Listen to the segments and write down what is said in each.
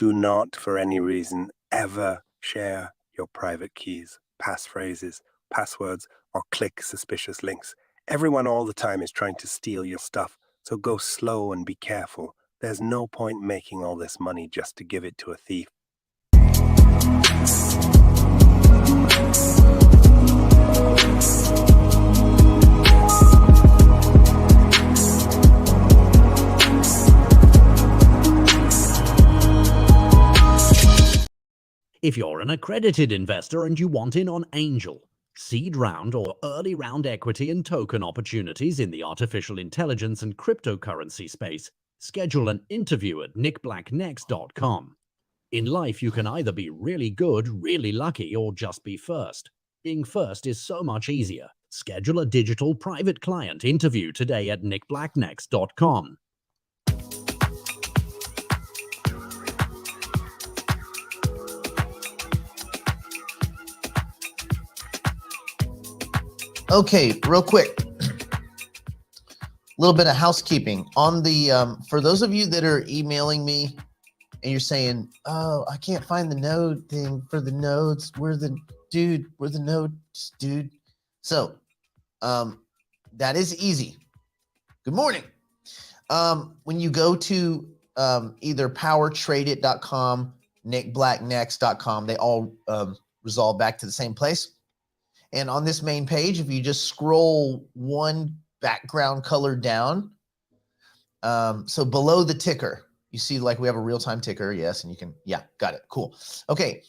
Do not, for any reason, ever share your private keys, passphrases, passwords, or click suspicious links. Everyone all the time is trying to steal your stuff, so go slow and be careful. There's no point making all this money just to give it to a thief. If you're an accredited investor and you want in on angel, seed round or early round equity and token opportunities in the artificial intelligence and cryptocurrency space, schedule an interview at nickblacknext.com. In life, you can either be really good, really lucky, or just be first. Being first is so much easier. Schedule a digital private client interview today at nickblacknext.com. Okay, real quick, a little bit of housekeeping on the for those of you that are emailing me and you're saying, oh, I can't find the node thing for the nodes. We're the nodes, dude. So that is easy. Good morning. When you go to either powertradeit.com, nickblacknext.com, they all resolve back to the same place. And on this main page, if you just scroll one background color down, so below the ticker, you see like we have a real-time ticker. Yes, and you can, yeah, got it. Cool. Okay,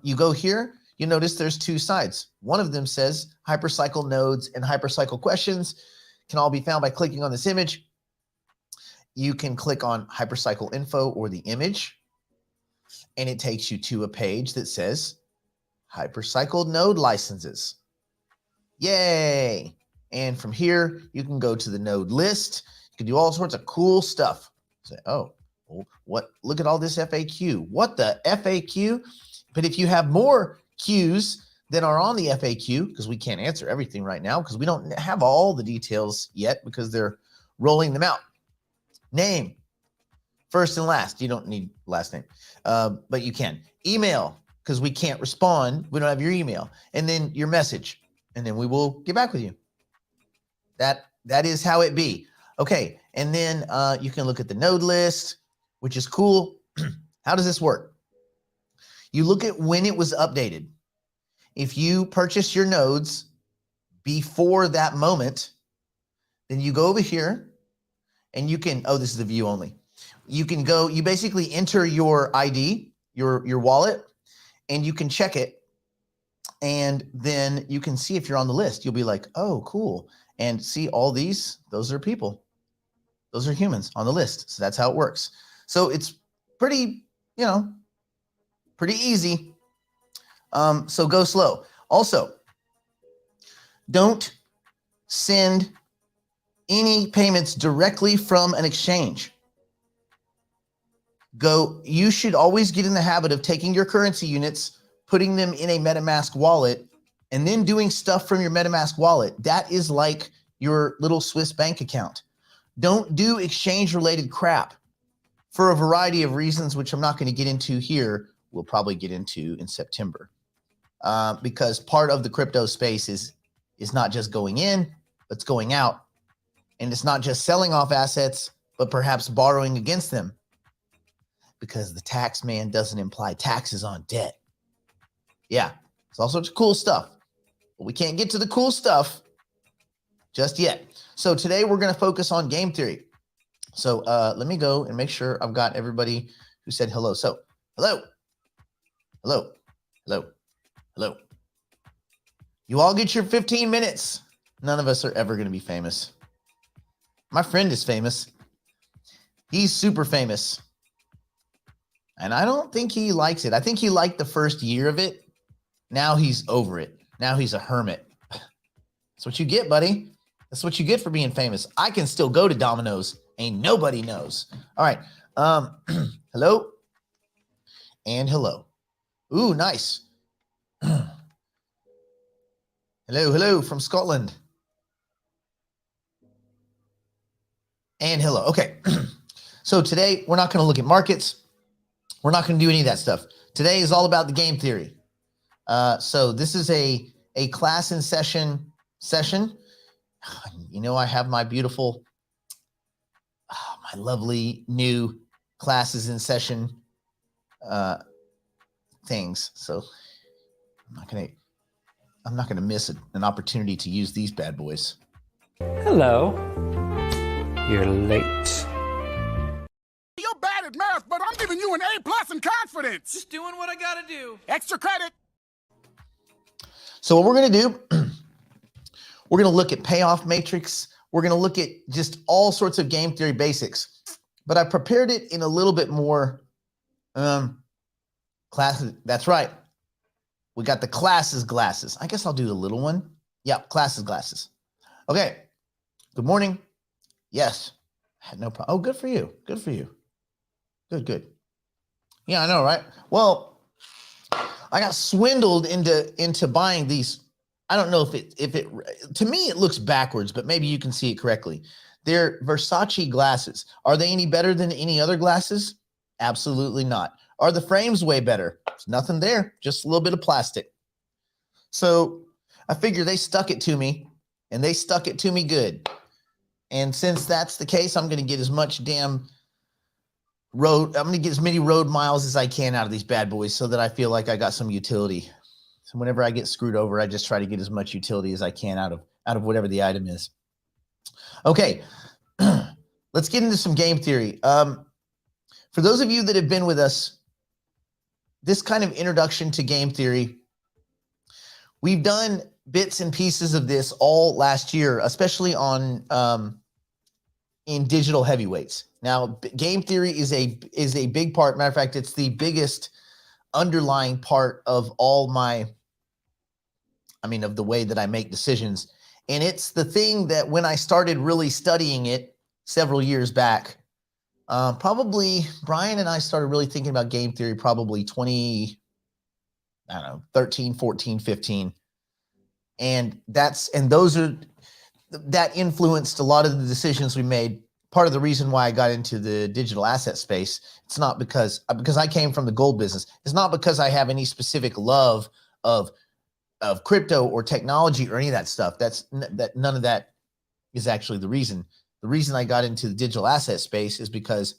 you go here, you notice there's two sides. One of them says hypercycle nodes and hypercycle questions can all be found by clicking on this image. You can click on hypercycle info or the image, and it takes you to a page that says hypercycle node licenses. Yay. And from here, you can go to the node list. You can do all sorts of cool stuff. Say, oh, what? Look at all this FAQ. What the FAQ? But if you have more Qs than are on the FAQ, because we can't answer everything right now, because we don't have all the details yet, because they're rolling them out. Name, first and last. You don't need last name, but you can. Email, because we can't respond. We don't have your email. And then your message. And then we will get back with you. That is how it be. Okay. And then you can look at the node list, which is cool. How does this work? You look at when it was updated. If you purchase your nodes before that moment, then you go over here and you can, oh, this is the view only. You can go, you basically enter your ID, your wallet, and you can check it, and then you can see if you're on the list. You'll be like, oh, cool. And see all these, those are people. Those are humans on the list. So that's how it works. So it's pretty, pretty easy. So go slow. Also, don't send any payments directly from an exchange. You should always get in the habit of taking your currency units, putting them in a MetaMask wallet, and then doing stuff from your MetaMask wallet. That is like your little Swiss bank account. Don't do exchange-related crap for a variety of reasons, which I'm not going to get into here. We'll probably get into in September, because part of the crypto space is not just going in, but it's going out. And it's not just selling off assets, but perhaps borrowing against them, because the tax man doesn't imply taxes on debt. Yeah, it's all sorts of cool stuff, but we can't get to the cool stuff just yet. So today we're going to focus on game theory. So let me go and make sure I've got everybody who said hello. So hello, hello, hello, hello. You all get your 15 minutes. None of us are ever going to be famous. My friend is famous. He's super famous. And I don't think he likes it. I think he liked the first year of it. Now he's over it. Now he's a hermit. That's what you get, buddy. That's what you get for being famous. I can still go to Domino's. Ain't nobody knows. All right. Hello. And hello. Ooh, nice. Hello, hello from Scotland. And hello. Okay. So today we're not going to look at markets. We're not going to do any of that stuff. Today is all about the game theory. So this is a class in session. You know, I have my beautiful, my lovely new classes in session things. So I'm not gonna miss an opportunity to use these bad boys. Hello. You're late. You're bad at math, but I'm giving you an A+ in confidence. Just doing what I gotta do. Extra credit. So what we're gonna do, we're gonna look at payoff matrix. We're gonna look at just all sorts of game theory basics, but I prepared it in a little bit more classes. That's right. We got the classes glasses. I guess I'll do the little one. Yep, classes glasses. Okay. Good morning. Yes. I had no problem. Oh, good for you. Good for you. Good. Yeah, I know, right? Well, I got swindled into buying these. I don't know if it to me it looks backwards, but maybe you can see it correctly. They're Versace glasses. Are they any better than any other glasses? Absolutely not. Are the frames way better? There's nothing there, just a little bit of plastic. So I figure they stuck it to me, and they stuck it to me good. And since that's the case, I'm going to get as much damn I'm going to get as many road miles as I can out of these bad boys so that I feel like I got some utility. So whenever I get screwed over, I just try to get as much utility as I can out of whatever the item is. Okay, let's get into some game theory. For those of you that have been with us, this kind of introduction to game theory, we've done bits and pieces of this all last year, especially on in digital heavyweights. Now, game theory is a big part. Matter of fact, it's the biggest underlying part of all of the way that I make decisions. And it's the thing that when I started really studying it several years back, probably Brian and I started really thinking about game theory probably 13, 14, 15. And that influenced a lot of the decisions we made. Part of the reason why I got into the digital asset space, it's not because I came from the gold business. It's not because I have any specific love of crypto or technology or any of that stuff. None of that is actually the reason. The reason I got into the digital asset space is because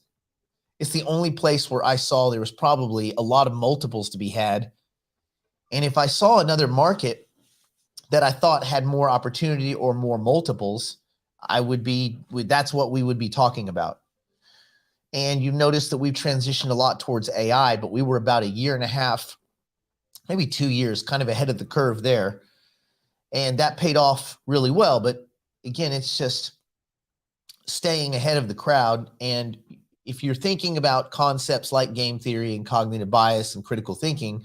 it's the only place where I saw there was probably a lot of multiples to be had. And if I saw another market that I thought had more opportunity or more multiples, that's what we would be talking about. And you notice that we've transitioned a lot towards AI, but we were about 1.5 years, maybe 2 years, kind of ahead of the curve there. And that paid off really well. But again, it's just staying ahead of the crowd. And if you're thinking about concepts like game theory and cognitive bias and critical thinking,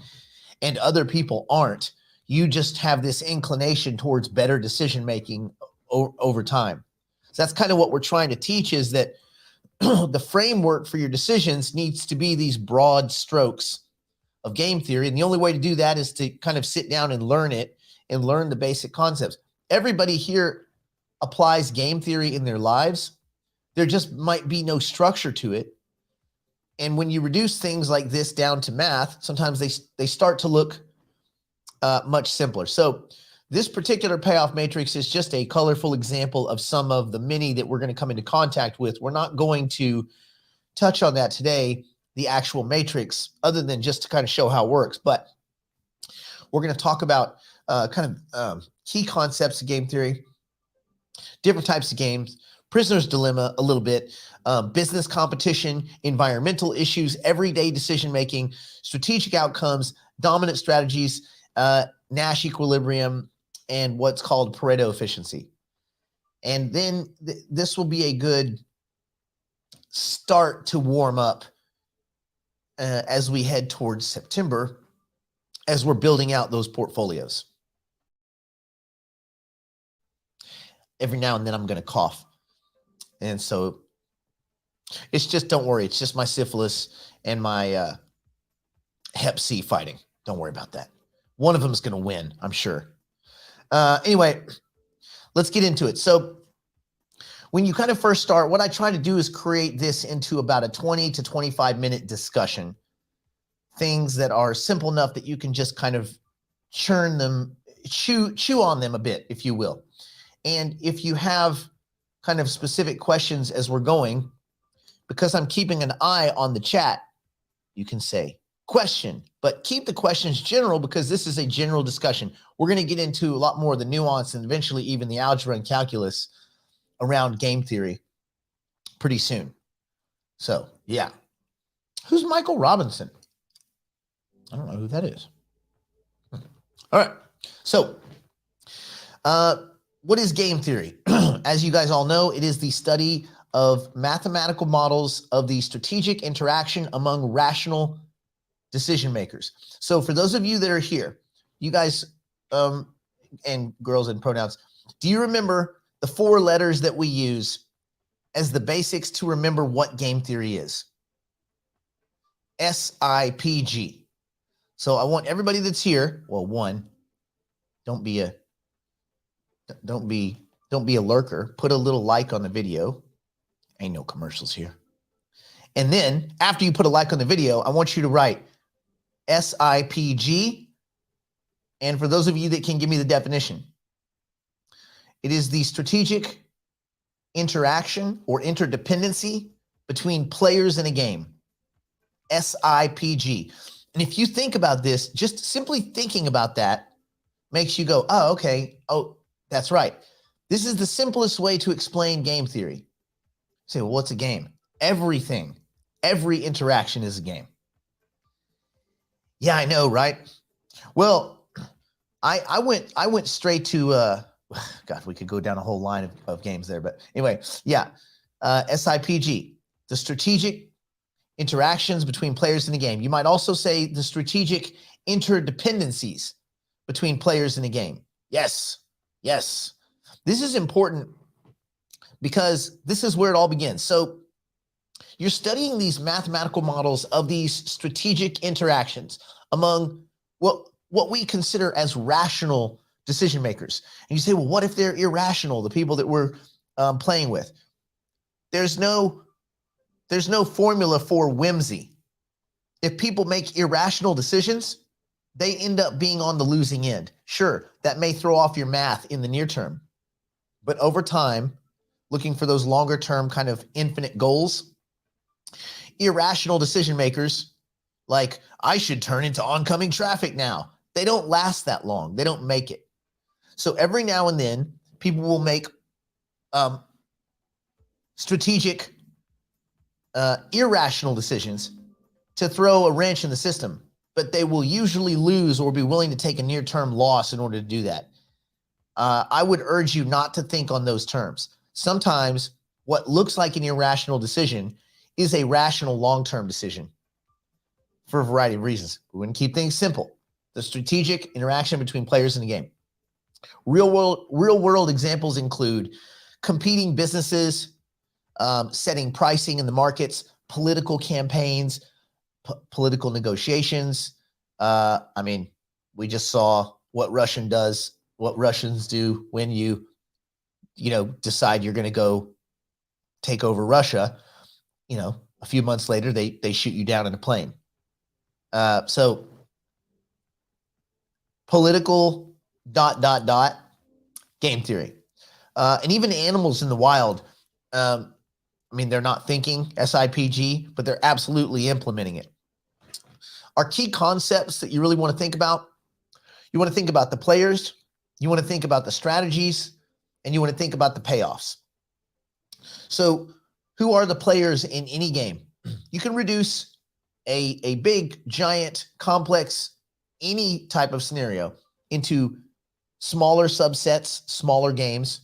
and other people aren't, you just have this inclination towards better decision-making over time. So that's kind of what we're trying to teach, is that the framework for your decisions needs to be these broad strokes of game theory. And the only way to do that is to kind of sit down and learn it and learn the basic concepts. Everybody here applies game theory in their lives. There just might be no structure to it. And when you reduce things like this down to math, sometimes they start to look much simpler. So this particular payoff matrix is just a colorful example of some of the many that we're going to come into contact with. We're not going to touch on that today, the actual matrix, other than just to kind of show how it works. But we're going to talk about key concepts of game theory, different types of games, prisoner's dilemma a little bit, business competition, environmental issues, everyday decision-making, strategic outcomes, dominant strategies, Nash equilibrium, and what's called Pareto efficiency. And then this will be a good start to warm up as we head towards September, as we're building out those portfolios. Every now and then I'm going to cough. And so it's just, don't worry, it's just my syphilis and my Hep C fighting. Don't worry about that. One of them is going to win, I'm sure. Anyway, let's get into it. So when you kind of first start, what I try to do is create this into about a 20 to 25 minute discussion. things that are simple enough that you can just kind of churn them, chew on them a bit, if you will. And if you have kind of specific questions as we're going, because I'm keeping an eye on the chat, you can say question, but keep the questions general because this is a general discussion. We're going to get into a lot more of the nuance and eventually even the algebra and calculus around game theory pretty soon. So, yeah. Who's Michael Robinson? I don't know who that is. All right. So, what is game theory? As you guys all know, it is the study of mathematical models of the strategic interaction among rational decision makers. So for those of you that are here, you guys and girls and pronouns, do you remember the 4 letters that we use as the basics to remember what game theory is? SIPG. So I want everybody that's here, well, one, don't be a lurker. Put a little like on the video. Ain't no commercials here. And then after you put a like on the video, I want you to write SIPG. And for those of you that can give me the definition, it is the strategic interaction or interdependency between players in a game. SIPG. And if you think about this, just simply thinking about that makes you go, oh, okay. Oh, that's right. This is the simplest way to explain game theory. Say, well, what's a game? Everything, every interaction is a game. Yeah, I know, right? Well, I went straight to God, we could go down a whole line of games there, but anyway, yeah, SIPG, the strategic interactions between players in the game. You might also say the strategic interdependencies between players in the game. Yes, yes. This is important because this is where it all begins. So you're studying these mathematical models of these strategic interactions among what we consider as rational decision makers. And you say, well, what if they're irrational, the people that we're playing with? There's no formula for whimsy. If people make irrational decisions, they end up being on the losing end. Sure, that may throw off your math in the near term, but over time, looking for those longer term kind of infinite goals, irrational decision makers, like I should turn into oncoming traffic now, they don't last that long. They don't make it. So every now and then, people will make strategic, irrational decisions to throw a wrench in the system, but they will usually lose or be willing to take a near-term loss in order to do that. I would urge you not to think on those terms. Sometimes what looks like an irrational decision is a rational long-term decision for a variety of reasons. We're going to keep things simple. The strategic interaction between players in the game. Real world examples include competing businesses, setting pricing in the markets, political campaigns, political negotiations. I mean, we just saw what Russians do when you decide you're going to go take over Russia. A few months later, they shoot you down in a plane. So political ... game theory. And even animals in the wild, they're not thinking SIPG, but they're absolutely implementing it. Our key concepts that you really want to think about, you want to think about the players, you want to think about the strategies, and you want to think about the payoffs. So who are the players in any game? You can reduce a big, giant, complex, any type of scenario into smaller subsets, smaller games.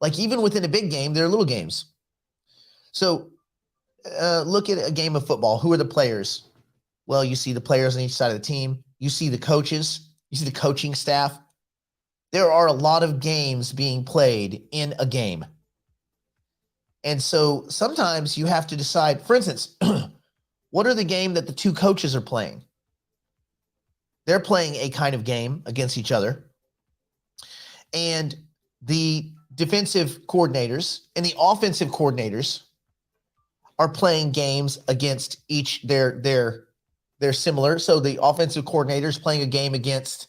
Like even within a big game, there are little games. So look at a game of football. Who are the players? Well, you see the players on each side of the team. You see the coaches. You see the coaching staff. There are a lot of games being played in a game. And so sometimes you have to decide, for instance, what are the game that the two coaches are playing? They're playing a kind of game against each other. And the defensive coordinators and the offensive coordinators are playing games against their they're similar. So the offensive coordinator is playing a game against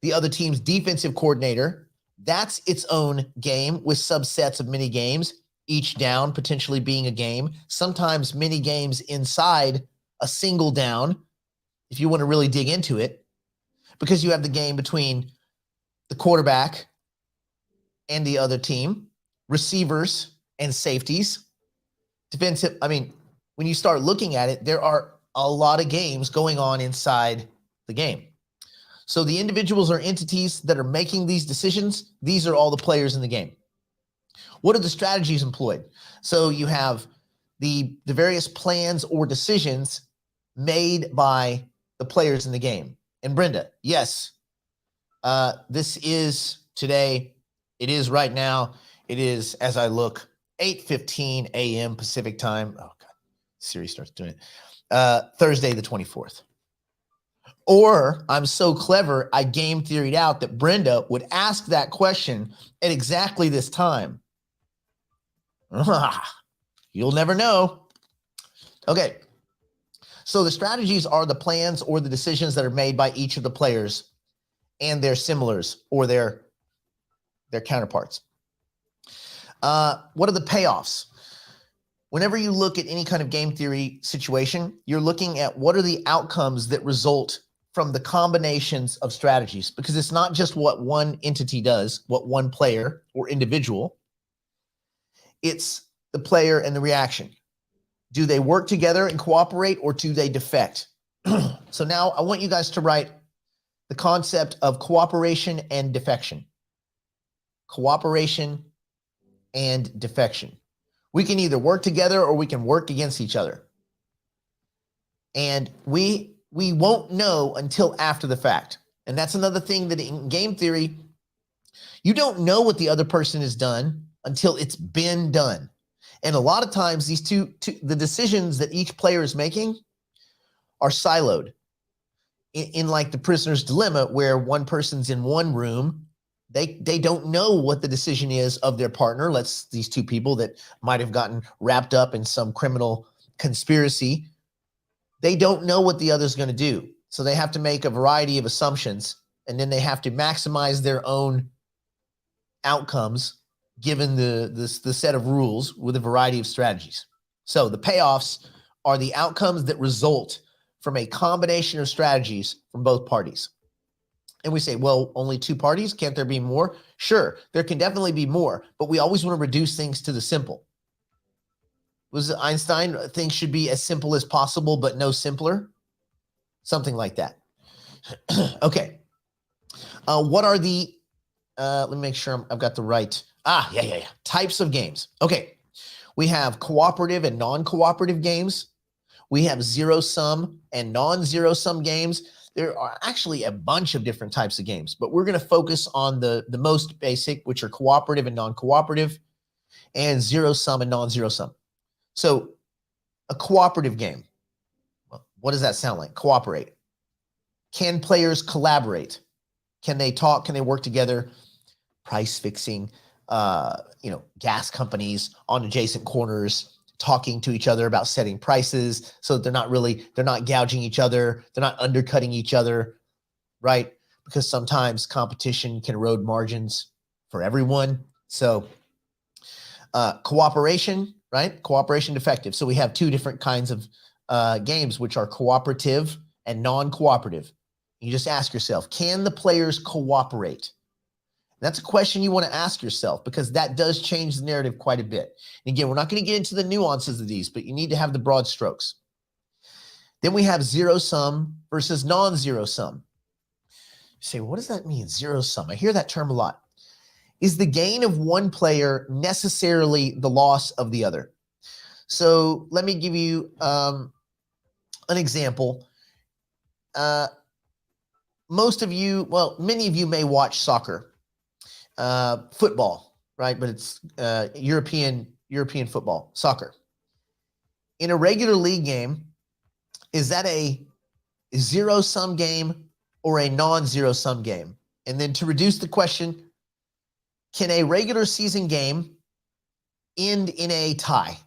the other team's defensive coordinator. That's its own game with subsets of mini games, each down potentially being a game, sometimes mini games inside a single down, if you want to really dig into it, because you have the game between the quarterback and the other team, receivers and safeties, defensive. I mean, when you start looking at it, there are a lot of games going on inside the game. So the individuals or entities that are making these decisions, these are all the players in the game. What are the strategies employed? So you have the various plans or decisions made by the players in the game. And Brenda, yes, this is today. It is right now. It is, as I look, 8:15 a.m. Pacific time. Oh, God. Siri starts doing it. Thursday, the 24th. Or I'm so clever, I game theoried out that Brenda would ask that question at exactly this time. You'll never know. Okay. So the strategies are the plans or the decisions that are made by each of the players and their similars or their counterparts. What are the payoffs? Whenever you look at any kind of game theory situation, you're looking at what are the outcomes that result from the combinations of strategies, because it's not just what one entity does, what one player or individual, it's the player and the reaction. Do they work together and cooperate, or do they defect? So now I want you guys to write the concept of cooperation and defection. Cooperation and defection. We can either work together or we can work against each other. And we won't know until after the fact. And that's another thing that in game theory, you don't know what the other person has done until it's been done. And a lot of times these two the decisions that each player is making are siloed in like the prisoner's dilemma, where one person's in one room. They don't know what the decision is of their partner. These two people that might have gotten wrapped up in some criminal conspiracy. They don't know what the other's going to do. So they have to make a variety of assumptions, and then they have to maximize their own outcomes given the set of rules with a variety of strategies. So the payoffs are the outcomes that result from a combination of strategies from both parties. And we say, well, only two parties? Can't there be more? Sure, there can definitely be more, but we always want to reduce things to the simple. Was Einstein things should be as simple as possible, but no simpler? Something like that. Okay. What are the, let me make sure I've got the right, types of games. Okay. We have cooperative and non-cooperative games. We have zero-sum and non-zero-sum games. There are actually a bunch of different types of games, but we're going to focus on the most basic, which are cooperative and non-cooperative, and zero-sum and non-zero-sum. So a cooperative game, what does that sound like? Cooperate. Can players collaborate? Can they talk? Can they work together? Price fixing, gas companies on adjacent corners, talking to each other about setting prices so that they're not gouging each other. They're not undercutting each other, right? Because sometimes competition can erode margins for everyone. So cooperation, right? Cooperation defective. So we have two different kinds of games, which are cooperative and non-cooperative. You just ask yourself, can the players cooperate? That's a question you want to ask yourself, because that does change the narrative quite a bit. And again, we're not going to get into the nuances of these, but you need to have the broad strokes. Then we have zero sum versus non-zero sum. You say, what does that mean, zero sum? I hear that term a lot. Is the gain of one player necessarily the loss of the other? So let me give you an example. Many of you may watch soccer. Football, right? But it's European football, soccer. In a regular league game, is that a zero-sum game or a non-zero-sum game? And then to reduce the question, can a regular season game end in a tie,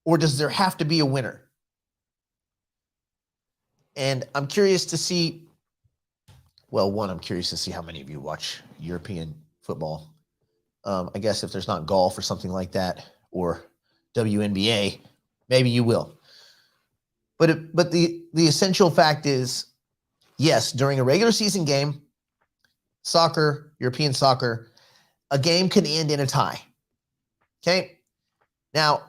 or does there have to be a winner? And I'm curious to see, well, one, I'm curious to see how many of you watch European football. I guess if there's not golf or something like that, or WNBA, maybe you will. But the essential fact is, yes, during a regular season game, soccer, European soccer, a game can end in a tie. Okay? Now,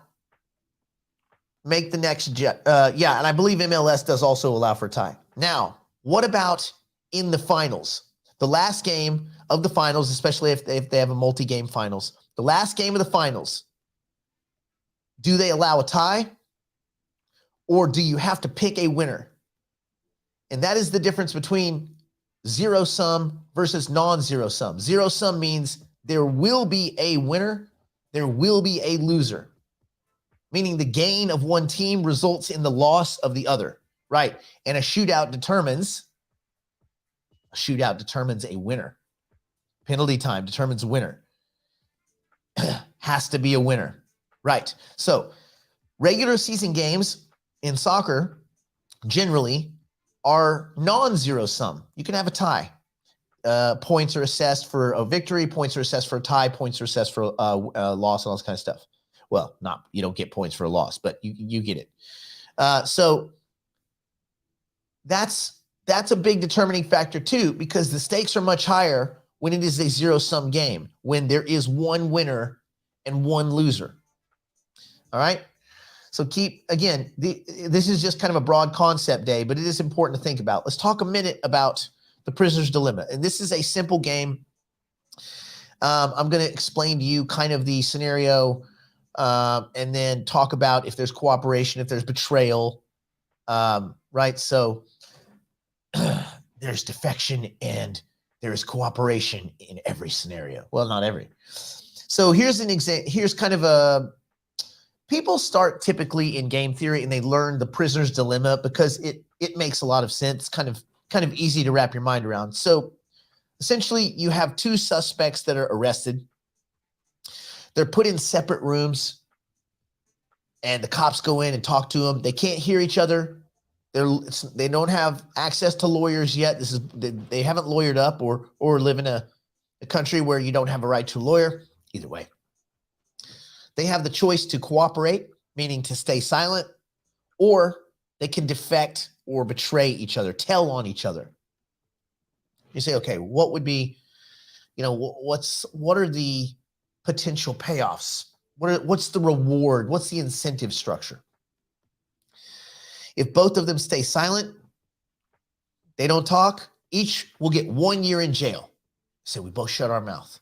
make the next and I believe MLS does also allow for a tie. Now, what about in the finals? The last game of the finals, especially if they have a multi-game finals, the last game of the finals, do they allow a tie? Or do you have to pick a winner? And that is the difference between zero sum versus non-zero sum. Zero sum means there will be a winner, there will be a loser, meaning the gain of one team results in the loss of the other, right? And a shootout determines a winner. Penalty time determines a winner. Has to be a winner, right? So regular season games in soccer generally are non-zero sum. You can have a tie. Points are assessed for a victory. Points are assessed for a tie. Points are assessed for a loss and all this kind of stuff. Well, you don't get points for a loss, but you get it. So that's a big determining factor too, because the stakes are much higher when it is a zero-sum game, when there is one winner and one loser. All right? So this is just kind of a broad concept day, but it is important to think about. Let's talk a minute about the prisoner's dilemma. And this is a simple game. I'm going to explain to you kind of the scenario and then talk about if there's cooperation, if there's betrayal, right? So there's defection and there is cooperation in every scenario. Well, not every. So here's an example. Here's kind of a, people start typically in game theory and they learn the prisoner's dilemma because it makes a lot of sense, kind of easy to wrap your mind around. So essentially you have two suspects that are arrested. They're put in separate rooms and the cops go in and talk to them. They can't hear each other. They don't have access to lawyers yet. They haven't lawyered up or live in a country where you don't have a right to a lawyer. Either way, they have the choice to cooperate, meaning to stay silent, or they can defect or betray each other, tell on each other. You say, okay, what would be, what are the potential payoffs? What's the reward? What's the incentive structure? If both of them stay silent, they don't talk, each will get 1 year in jail. So we both shut our mouth,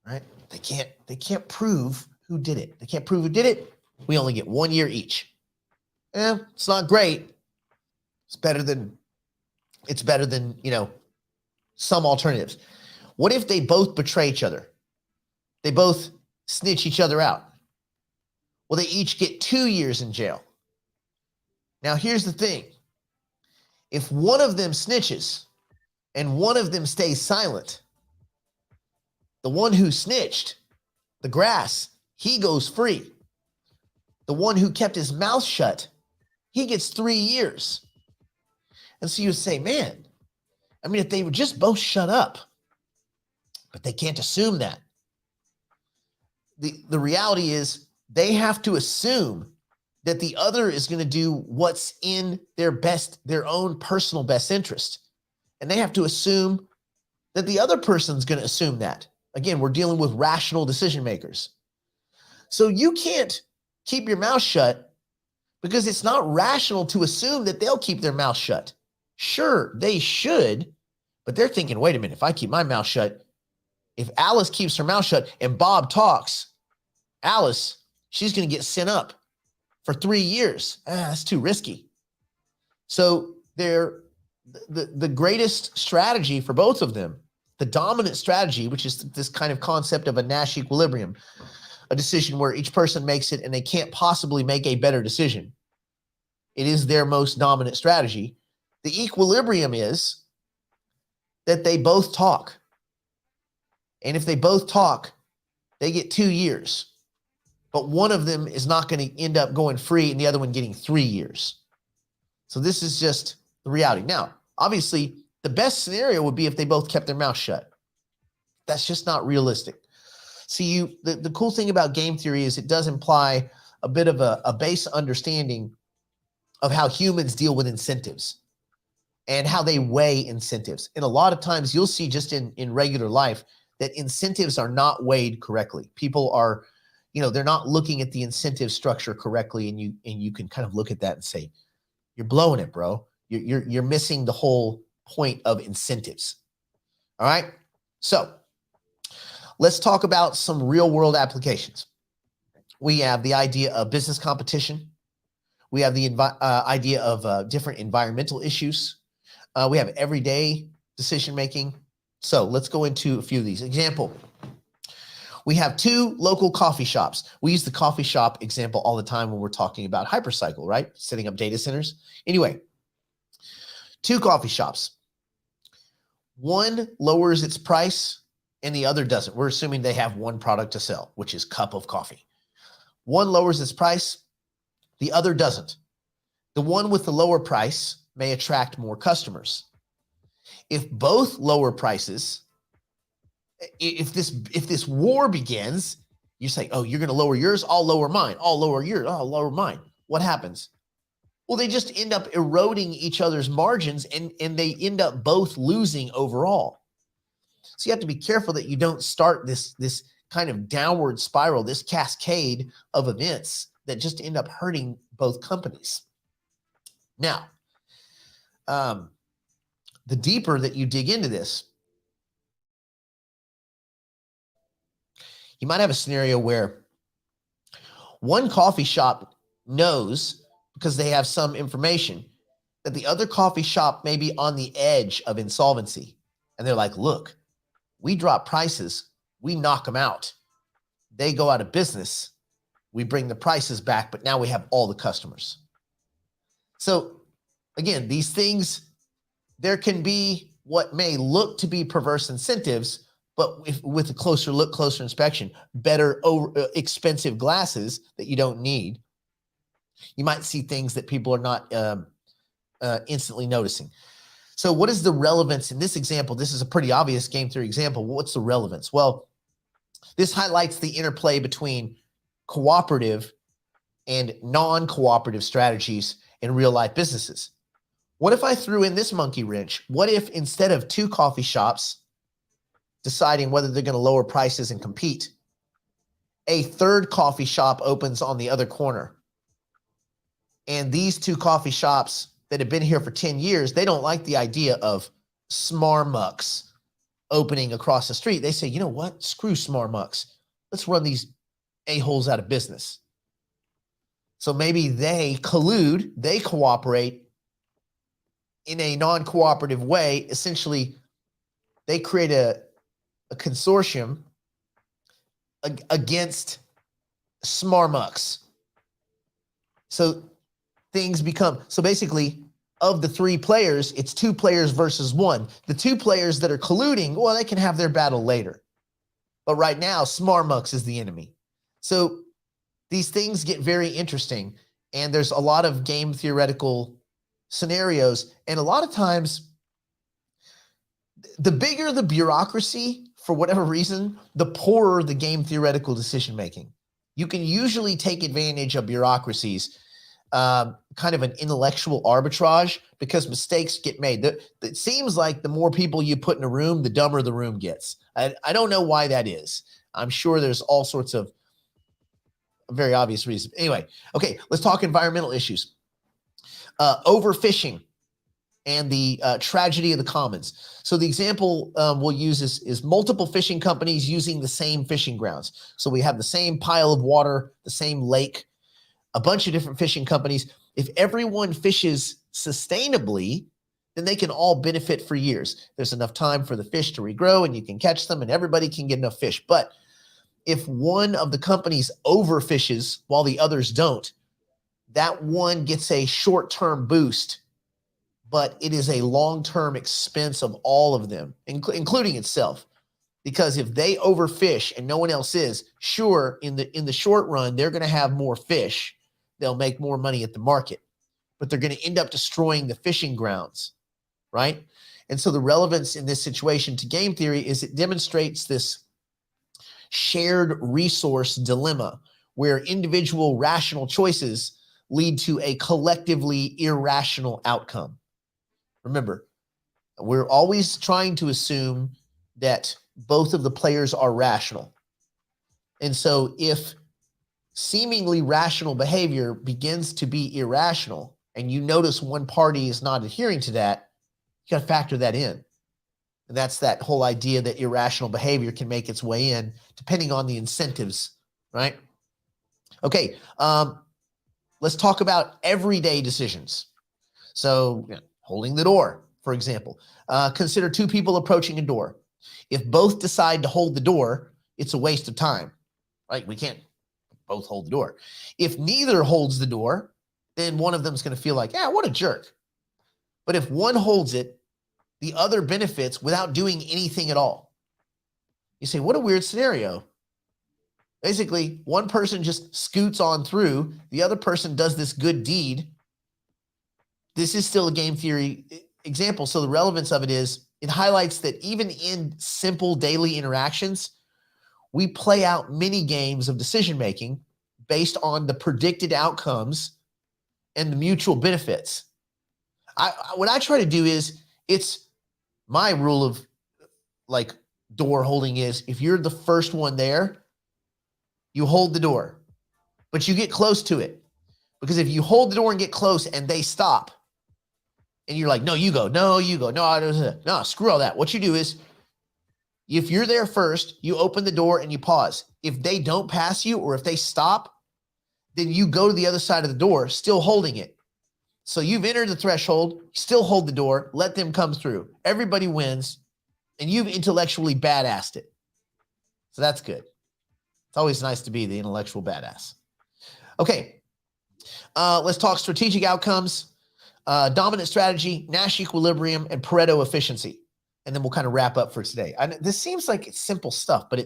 right? They can't prove who did it. They can't prove who did it. We only get 1 year each. It's not great. It's better than, some alternatives. What if they both betray each other? They both snitch each other out. Well, they each get 2 years in jail. Now, here's the thing. If one of them snitches and one of them stays silent, the one who snitched, the grass, he goes free. The one who kept his mouth shut, he gets 3 years. And so you say, man, if they would just both shut up, but they can't assume that. The reality is they have to assume that the other is going to do what's in their own personal best interest. And they have to assume that the other person's going to assume that. Again, we're dealing with rational decision makers. So you can't keep your mouth shut because it's not rational to assume that they'll keep their mouth shut. Sure, they should, but they're thinking, wait a minute, if I keep my mouth shut, if Alice keeps her mouth shut and Bob talks, Alice, she's going to get sent up for 3 years. That's too risky. So the greatest strategy for both of them, the dominant strategy, which is this kind of concept of a Nash equilibrium, a decision where each person makes it and they can't possibly make a better decision. It is their most dominant strategy. The equilibrium is that they both talk. And if they both talk, they get 2 years. But one of them is not going to end up going free and the other one getting 3 years. So this is just the reality. Now, obviously, the best scenario would be if they both kept their mouth shut. That's just not realistic. See, the cool thing about game theory is it does imply a bit of a base understanding of how humans deal with incentives and how they weigh incentives. And a lot of times you'll see just in regular life that incentives are not weighed correctly. People are, they're not looking at the incentive structure correctly, and you can kind of look at that and say, you're blowing it, bro. You're missing the whole point of incentives. All right. So let's talk about some real world applications. We have the idea of business competition. We have the idea of different environmental issues. We have everyday decision making. So let's go into a few of these. Example, we have 2 local coffee shops. We use the coffee shop example all the time when we're talking about hypercycle, right? Setting up data centers. Anyway, 2 coffee shops. One lowers its price and the other doesn't. We're assuming they have one product to sell, which is cup of coffee. One lowers its price, the other doesn't. The one with the lower price may attract more customers. If both lower prices, if this war begins, you say, oh, you're going to lower yours, I'll lower mine. I'll lower yours, I'll lower mine. What happens? Well, they just end up eroding each other's margins, and they end up both losing overall. So you have to be careful that you don't start this kind of downward spiral, this cascade of events that just end up hurting both companies. Now, the deeper that you dig into this, you might have a scenario where one coffee shop knows, because they have some information, that the other coffee shop may be on the edge of insolvency. And they're like, look, we drop prices, we knock them out. They go out of business. We bring the prices back, but now we have all the customers. So again, these things, there can be what may look to be perverse incentives, but with a closer look, closer inspection, better expensive glasses that you don't need, you might see things that people are not instantly noticing. So what is the relevance in this example? This is a pretty obvious game theory example. What's the relevance? Well, this highlights the interplay between cooperative and non-cooperative strategies in real life businesses. What if I threw in this monkey wrench? What if instead of 2 coffee shops deciding whether they're going to lower prices and compete, a third coffee shop opens on the other corner? And these 2 coffee shops that have been here for 10 years, they don't like the idea of Smarmucks opening across the street. They say, you know what? Screw Smarmucks. Let's run these a-holes out of business. So maybe they collude, they cooperate in a non-cooperative way. Essentially, they create a consortium against Smarmucks. So things become, so basically, of the 3 players, it's 2 players versus 1. The 2 players that are colluding, well, they can have their battle later. But right now, Smarmucks is the enemy. So these things get very interesting, and there's a lot of game theoretical scenarios. And a lot of times, the bigger the bureaucracy, for whatever reason, the poorer the game theoretical decision making. You can usually take advantage of bureaucracies, kind of an intellectual arbitrage, because mistakes get made. It seems like the more people you put in a room, the dumber the room gets. I don't know why that is. I'm sure there's all sorts of very obvious reasons. Anyway, okay, let's talk environmental issues. Overfishing and the tragedy of the commons. So the example we'll use is multiple fishing companies using the same fishing grounds. So we have the same pile of water, the same lake, a bunch of different fishing companies. If everyone fishes sustainably, then they can all benefit for years. There's enough time for the fish to regrow, and you can catch them, and everybody can get enough fish. But if one of the companies overfishes while the others don't, that one gets a short-term boost, but it is a long-term expense of all of them, including itself. Because if they overfish and no one else is, sure, in the short run, they're going to have more fish. They'll make more money at the market. but they're going to end up destroying the fishing grounds, right? And so the relevance in this situation to game theory is it demonstrates this shared resource dilemma where individual rational choices lead to a collectively irrational outcome. Remember, we're always trying to assume that both of the players are rational. And so if seemingly rational behavior begins to be irrational and you notice one party is not adhering to that, you got to factor that in. And that's that whole idea that irrational behavior can make its way in depending on the incentives, right? Okay, let's talk about everyday decisions. So holding the door, for example. Consider two people approaching a door. If both decide to hold the door, it's a waste of time, right? We can't both hold the door. If neither holds the door, then one of them is going to feel like, yeah, what a jerk. But if one holds it, the other benefits without doing anything at all. You say, what a weird scenario. Basically, one person just scoots on through, the other person does this good deed. This is still a game theory example. So the relevance of it is it highlights that even in simple daily interactions, we play out many games of decision making based on the predicted outcomes and the mutual benefits. What I try to do is, it's my rule of like door holding is if you're the first one there, you hold the door, but you get close to it. Because if you hold the door and get close and they stop and you're like, no, you go, no, you go, no, screw all that. What you do is if you're there first, you open the door and you pause. If they don't pass you or if they stop, then you go to the other side of the door, still holding it. So you've entered the threshold, still hold the door, let them come through. Everybody wins, and you've intellectually badassed it. So that's good. It's always nice to be the intellectual badass. Okay, let's talk strategic outcomes, dominant strategy, Nash equilibrium, and Pareto efficiency. And then we'll kind of wrap up for today. This seems like it's simple stuff, but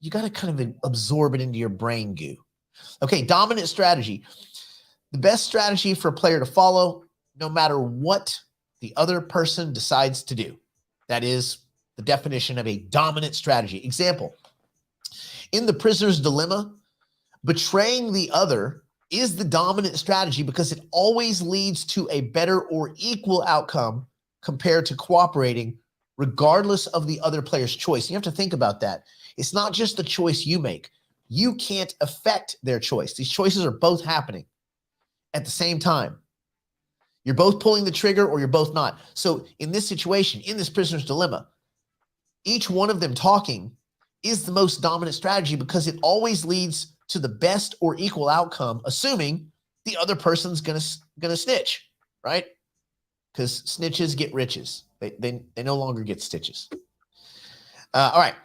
you got to kind of absorb it into your brain goo. Okay, dominant strategy. The best strategy for a player to follow, no matter what the other person decides to do. That is the definition of a dominant strategy. Example, in the prisoner's dilemma, betraying the other is the dominant strategy because it always leads to a better or equal outcome compared to cooperating, regardless of the other player's choice. You have to think about that. It's not just the choice you make. You can't affect their choice. These choices are both happening at the same time. You're both pulling the trigger or you're both not. So in this situation, in this prisoner's dilemma, each one of them talking is the most dominant strategy because it always leads to the best or equal outcome, assuming the other person's gonna snitch, right? Because snitches get riches. They no longer get stitches. All right,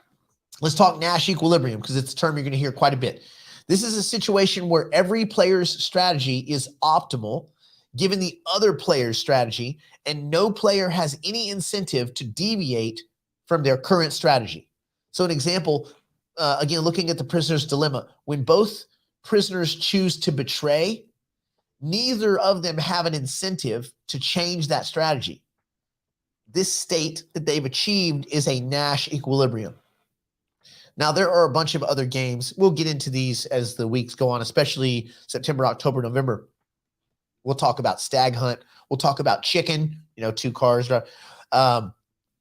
let's talk Nash equilibrium because it's a term you're gonna hear quite a bit. This is a situation where every player's strategy is optimal given the other player's strategy, and no player has any incentive to deviate from their current strategy. So an example, again, looking at the prisoner's dilemma, when both prisoners choose to betray, neither of them have an incentive to change that strategy. This state that they've achieved is a Nash equilibrium. Now, there are a bunch of other games. We'll get into these as the weeks go on, especially September, October, November. We'll talk about stag hunt. We'll talk about chicken, two cars,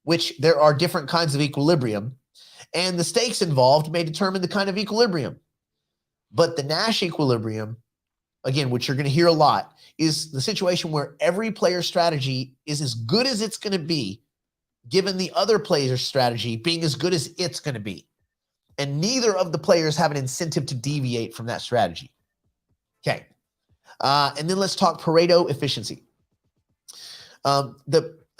which there are different kinds of equilibrium. And the stakes involved may determine the kind of equilibrium. But the Nash equilibrium, again, which you're going to hear a lot, is the situation where every player's strategy is as good as it's going to be, given the other player's strategy being as good as it's going to be. And neither of the players have an incentive to deviate from that strategy. Okay. And then let's talk Pareto efficiency. A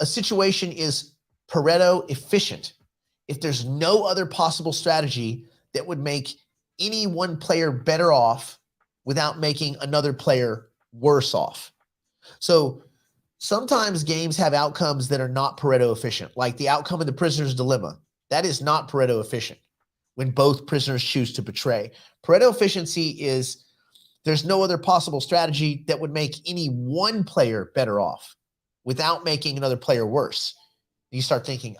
situation is Pareto efficient if there's no other possible strategy that would make any one player better off without making another player worse off. So sometimes games have outcomes that are not Pareto efficient, like the outcome of the prisoner's dilemma. That is not Pareto efficient when both prisoners choose to betray. Pareto efficiency is There's no other possible strategy that would make any one player better off without making another player worse. You start thinking,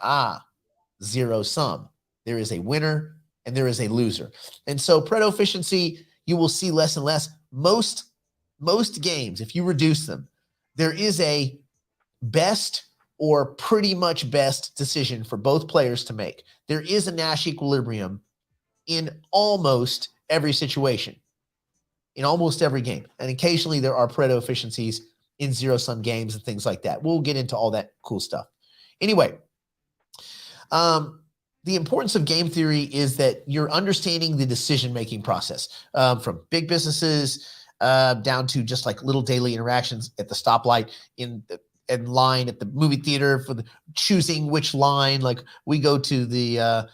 zero sum. There is a winner and there is a loser. And so Pareto efficiency, you will see less and less. Most games, if you reduce them, there is a best or pretty much best decision for both players to make. There is a Nash equilibrium in almost every situation, in almost every game. And occasionally there are Pareto efficiencies in zero-sum games and things like that. We'll get into all that cool stuff. Anyway, the importance of game theory is that you're understanding the decision-making process, from big businesses down to just like little daily interactions at the stoplight, in line at the movie theater for choosing which line. Like we go to the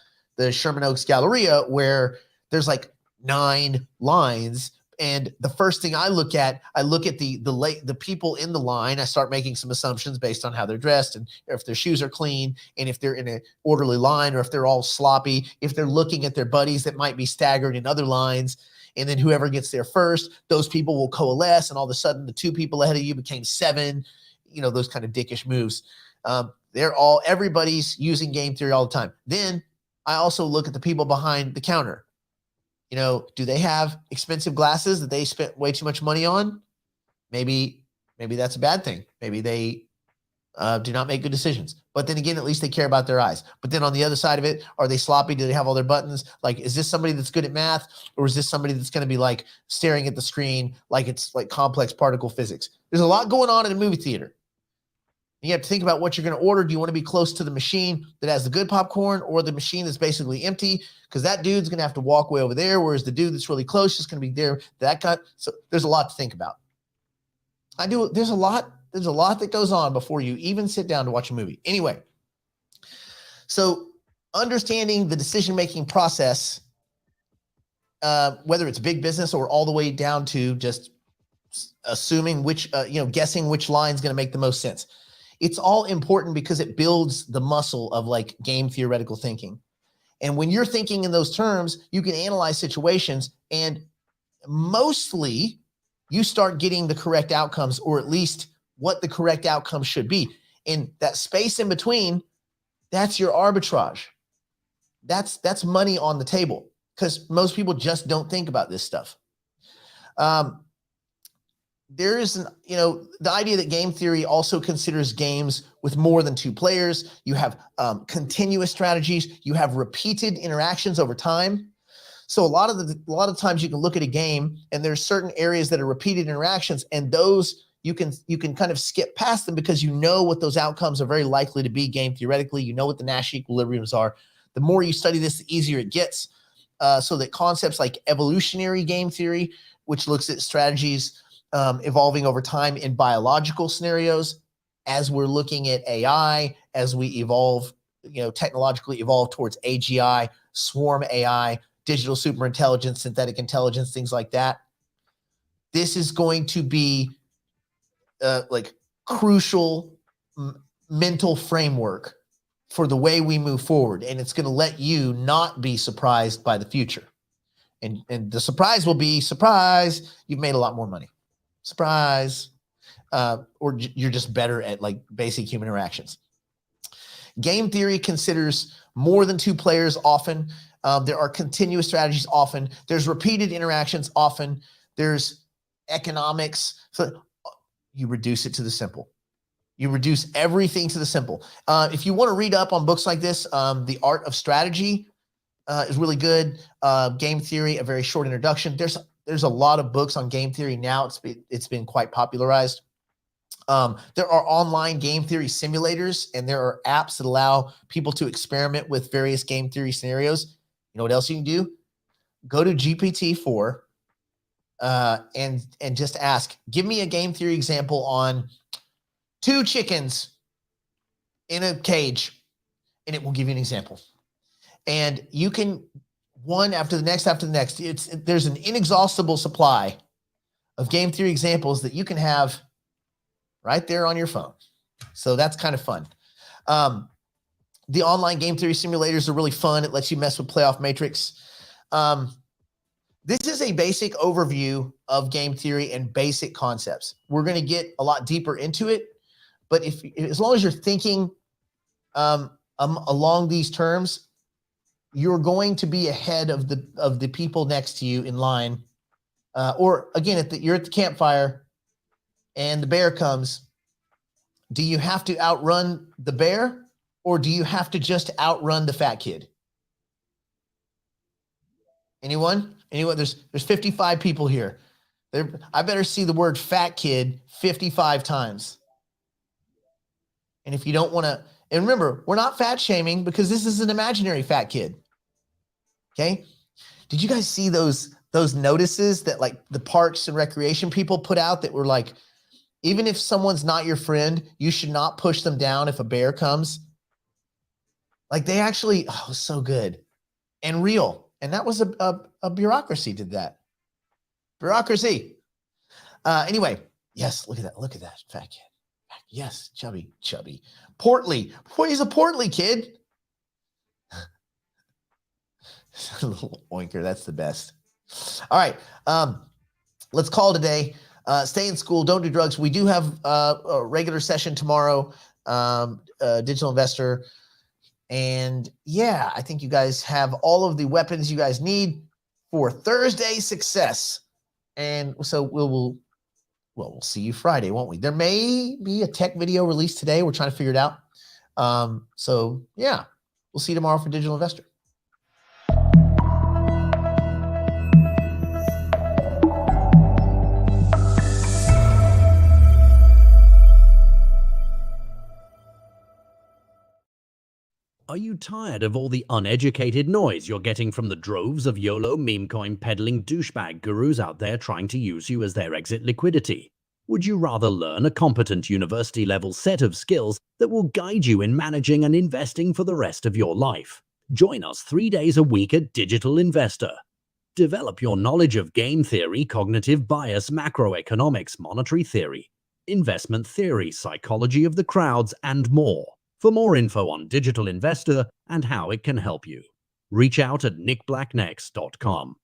Sherman Oaks Galleria where there's like 9 lines. And the first thing I look at the people in the line. I start making some assumptions based on how they're dressed and if their shoes are clean and if they're in an orderly line or if they're all sloppy, if they're looking at their buddies that might be staggered in other lines. And then whoever gets there first, those people will coalesce. And all of a sudden the 2 people ahead of you became 7, those kind of dickish moves. Everybody's using game theory all the time. Then I also look at the people behind the counter. Do they have expensive glasses that they spent way too much money on? Maybe that's a bad thing. Maybe they do not make good decisions. But then again, at least they care about their eyes. But then on the other side of it, are they sloppy? Do they have all their buttons? Like, is this somebody that's good at math? Or is this somebody that's going to be like staring at the screen like it's like complex particle physics? There's a lot going on in a movie theater. You have to think about what you're going to order. Do you want to be close to the machine that has the good popcorn or the machine that's basically empty? Because that dude's going to have to walk way over there, whereas the dude that's really close is going to be there. So there's a lot to think about. There's a lot that goes on before you even sit down to watch a movie. Anyway, so understanding the decision-making process, whether it's big business or all the way down to just assuming guessing which line is going to make the most sense. It's all important because it builds the muscle of like game theoretical thinking. And when you're thinking in those terms, you can analyze situations and mostly you start getting the correct outcomes, or at least what the correct outcome should be. In that space in between, that's your arbitrage. That's money on the table because most people just don't think about this stuff. There is the idea that game theory also considers games with more than 2 players. You have continuous strategies. You have repeated interactions over time. So a lot of times you can look at a game and there's certain areas that are repeated interactions, and those you can kind of skip past them because you know what those outcomes are very likely to be game theoretically. You know what the Nash equilibriums are. The more you study this, the easier it gets. So that concepts like evolutionary game theory, which looks at strategies evolving over time in biological scenarios, as we're looking at AI, as we evolve, technologically evolve towards AGI, swarm AI, digital superintelligence, synthetic intelligence, things like that. This is going to be like crucial mental framework for the way we move forward. And it's going to let you not be surprised by the future. And the surprise will be, surprise, you've made a lot more money. Surprise. Or you're just better at like basic human interactions. Game theory considers more than 2 players often. There are continuous strategies often. There's repeated interactions often. There's economics. So you reduce it to the simple. You reduce everything to the simple. If you want to read up on books like this, The Art of Strategy is really good. Game theory, a very short introduction. There's a lot of books on game theory now. It's been quite popularized. There are online game theory simulators, and there are apps that allow people to experiment with various game theory scenarios. You know what else you can do? Go to GPT-4 and just ask, give me a game theory example on 2 chickens in a cage, and it will give you an example. And you can one after the next after the next. There's an inexhaustible supply of game theory examples that you can have right there on your phone. So that's kind of fun. The online game theory simulators are really fun. It lets you mess with playoff matrix. This is a basic overview of game theory and basic concepts. We're going to get a lot deeper into it, but as long as you're thinking along these terms, you're going to be ahead of the people next to you in line. Or again, you're at the campfire and the bear comes. Do you have to outrun the bear, or do you have to just outrun the fat kid? Anyone? There's 55 people here. I better see the word fat kid 55 times. And if you don't want to, and remember, we're not fat shaming because this is an imaginary fat kid. Okay? Did you guys see those notices that like the parks and recreation people put out that were like, even if someone's not your friend, you should not push them down if a bear comes? Like they actually, oh, so good and real. And that was a bureaucracy did that. Bureaucracy. Anyway, yes, look at that fat kid. Yes, chubby. Portly. Boy, he's a portly kid. A little oinker, that's the best. All right, let's call today. Stay in school, don't do drugs. We do have a regular session tomorrow, Digital Investor. And yeah, I think you guys have all of the weapons you guys need for Thursday success. And so we'll see you Friday, won't we? There may be a tech video released today. We're trying to figure it out. So yeah, we'll see you tomorrow for Digital Investor. Are you tired of all the uneducated noise you're getting from the droves of YOLO meme coin peddling douchebag gurus out there trying to use you as their exit liquidity? Would you rather learn a competent university-level set of skills that will guide you in managing and investing for the rest of your life? Join us 3 days a week at Digital Investor. Develop your knowledge of game theory, cognitive bias, macroeconomics, monetary theory, investment theory, psychology of the crowds, and more. For more info on Digital Investor and how it can help you, reach out at nickblacknext.com.